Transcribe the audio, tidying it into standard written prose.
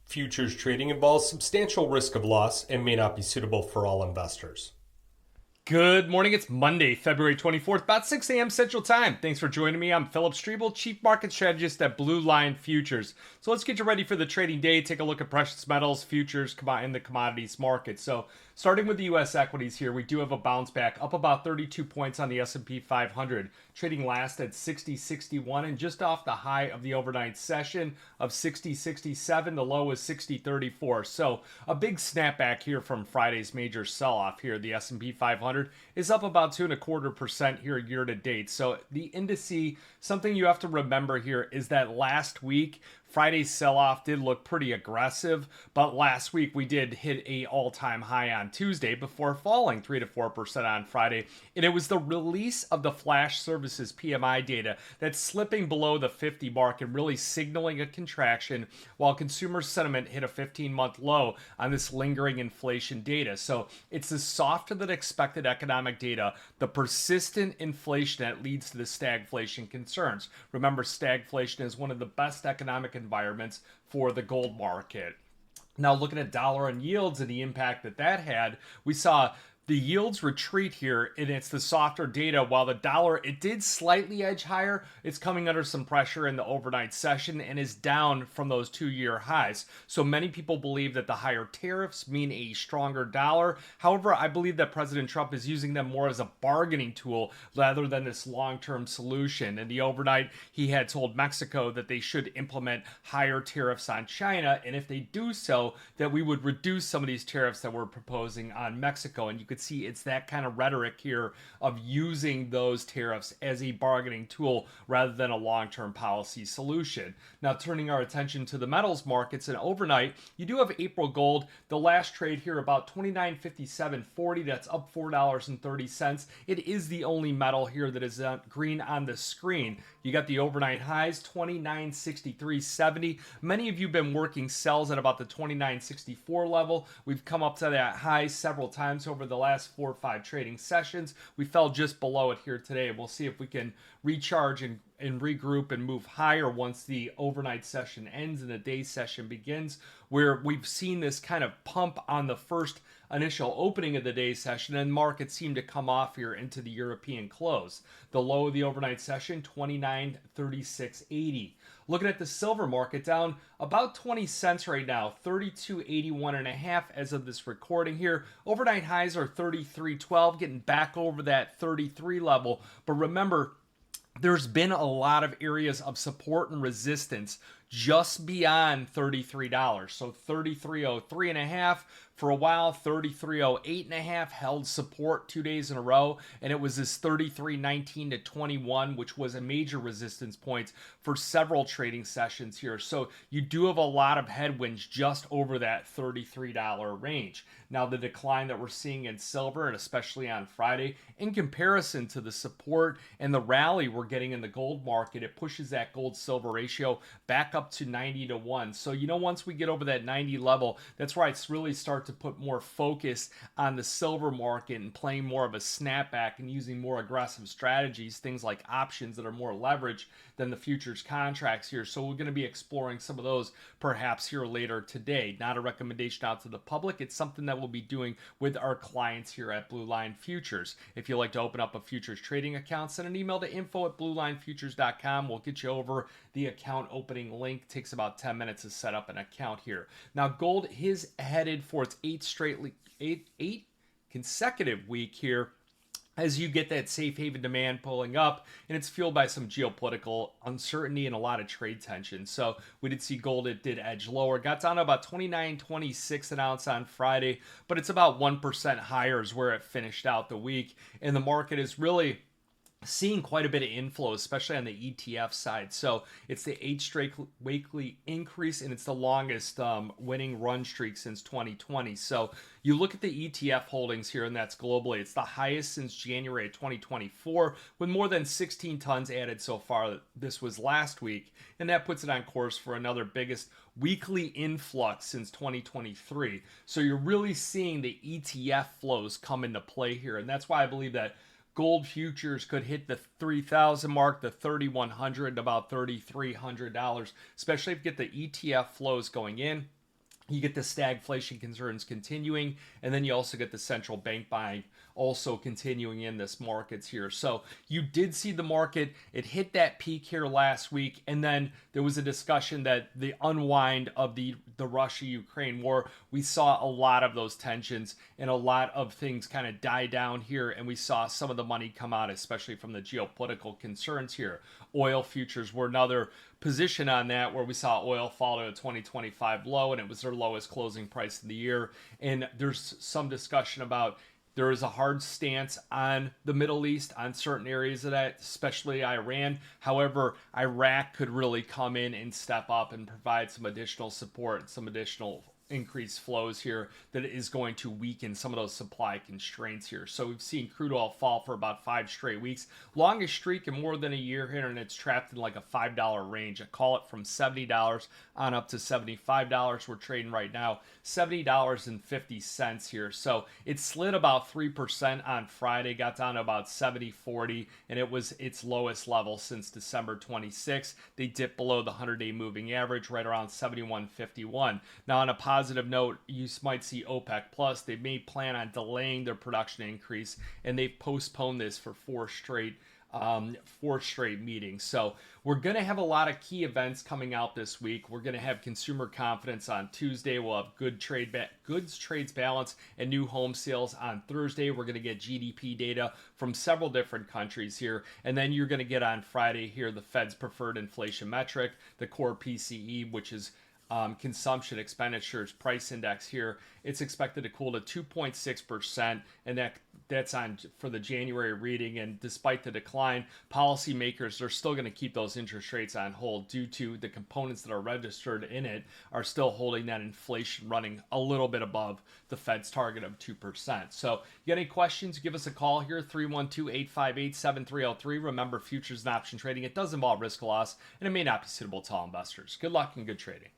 Futures trading involves substantial risk of loss and may not be suitable for all investors. Good morning. It's Monday, February 24th, about 6 a.m. Central Time. Thanks for joining me. I'm Philip Streible, Chief Market Strategist at Blue Line Futures. So let's get you ready for the trading day. Take a look at precious metals, futures, in the commodities market. So starting with the U.S. equities here, we do have a bounce back up about 32 points on the S&P 500. Trading last at 60.61 and just off the high of the overnight session of 60.67. The low is 60.34. So a big snapback here from Friday's major sell-off here. The S&P 500 is up about 2.25% here year to date. So the indice, something you have to remember here is that last week Friday's sell-off did look pretty aggressive, but last week we did hit a all-time high on Tuesday before falling 3 to 4% on Friday, and it was the release of the flash services PMI data that's slipping below the 50 mark and really signaling a contraction while consumer sentiment hit a 15-month low on this lingering inflation data. So it's the softer than expected economic data, the persistent inflation that leads to the stagflation concerns. Remember, stagflation is one of the best economic environments for the gold market. Now, looking at dollar and yields and the impact that had, we saw the yields retreat here, and it's the softer data. While the dollar, it did slightly edge higher, it's coming under some pressure in the overnight session and is down from those 2-year highs. So many people believe that the higher tariffs mean a stronger dollar. However, I believe that President Trump is using them more as a bargaining tool rather than this long-term solution. In the overnight, he had told Mexico that they should implement higher tariffs on China, and if they do so, that we would reduce some of these tariffs that we're proposing on Mexico. And you could see it's that kind of rhetoric here of using those tariffs as a bargaining tool rather than a long-term policy solution. Now, turning our attention to the metals markets, and overnight, you do have April gold, the last trade here about 29.5740. That's up $4.30. It is the only metal here that is green on the screen. You got the overnight highs, 29.6370. Many of you have been working sells at about the 29.64 level. We've come up to that high several times over the last 4 or 5 trading sessions. We fell just below it here today. We'll see if we can recharge and regroup and move higher once the overnight session ends and the day session begins, where we've seen this kind of pump on the first initial opening of the day session, and markets seem to come off here into the European close. The low of the overnight session, 29.3680. Looking at the silver market, down about 20 cents right now, 32.81 and a half as of this recording here. Overnight highs are 33.12, getting back over that 33 level. But remember, there's been a lot of areas of support and resistance just beyond $33. So 33.03 and a half for a while, 33.08 and a half held support 2 days in a row, and it was this 33.19 to 21, which was a major resistance point for several trading sessions here. So you do have a lot of headwinds just over that $33 range. Now, the decline that we're seeing in silver, and especially on Friday, in comparison to the support and the rally we're getting in the gold market, it pushes that gold-silver ratio back up to 90 to 1. So, once we get over that 90 level, that's where I really start to put more focus on the silver market and playing more of a snapback and using more aggressive strategies, things like options that are more leveraged than the futures contracts here. So we're going to be exploring some of those perhaps here later today. Not a recommendation out to the public. It's something that we'll be doing with our clients here at Blue Line Futures. If you'd like to open up a futures trading account, send an email to info@bluelinefutures.com. We'll get you over the account opening link. Takes about 10 minutes to set up an account here. Now, gold is headed for its eight consecutive week here as you get that safe haven demand pulling up, and it's fueled by some geopolitical uncertainty and a lot of trade tension. So we did see gold, it did edge lower, got down to about 29.26 an ounce on Friday, but it's about 1% higher is where it finished out the week, and the market is really seeing quite a bit of inflow, especially on the ETF side. So it's the 8th straight weekly increase, and it's the longest winning run streak since 2020. So you look at the ETF holdings here, and that's globally. It's the highest since January of 2024, with more than 16 tons added so far. This was last week, and that puts it on course for another biggest weekly influx since 2023. So you're really seeing the ETF flows come into play here, and that's why I believe that gold futures could hit the 3,000 mark, the 3,100, about $3,300, especially if you get the ETF flows going in. You get the stagflation concerns continuing, and then you also get the central bank buying also continuing in this markets here. So you did see the market, it hit that peak here last week, and then there was a discussion that the unwind of the Russia-Ukraine war, we saw a lot of those tensions and a lot of things kind of die down here, and we saw some of the money come out, especially from the geopolitical concerns here. Oil futures were another position on that, where we saw oil fall to a 2025 low, and it was their lowest closing price of the year. And there's some discussion about there is a hard stance on the Middle East, on certain areas of that, especially Iran. However, Iraq could really come in and step up and provide some additional support, some additional increased flows here that is going to weaken some of those supply constraints here. So we've seen crude oil fall for about 5 straight weeks, longest streak in more than a year here, and it's trapped in like a $5 range. I call it from $70 on up to $75. We're trading right now $70.50 here. So it slid about 3% on Friday, got down to about 70.40, and it was its lowest level since December 26th. They dipped below the 100-day moving average right around 71.51. Now on a positive note, you might see OPEC Plus. They may plan on delaying their production increase, and they've postponed this for four straight meetings. So we're going to have a lot of key events coming out this week. We're going to have consumer confidence on Tuesday. We'll have goods trades balance and new home sales on Thursday. We're going to get GDP data from several different countries here. And then you're going to get on Friday here the Fed's preferred inflation metric, the core PCE, which is consumption expenditures price index here. It's expected to cool to 2.6%, and that's on for the January reading. And despite the decline, policymakers are still going to keep those interest rates on hold due to the components that are registered in it are still holding that inflation running a little bit above the Fed's target of 2%. So you got any questions, give us a call here, 312-858-7303. Remember, futures and option trading, it does involve risk of loss, and it may not be suitable to all investors. Good luck and good trading.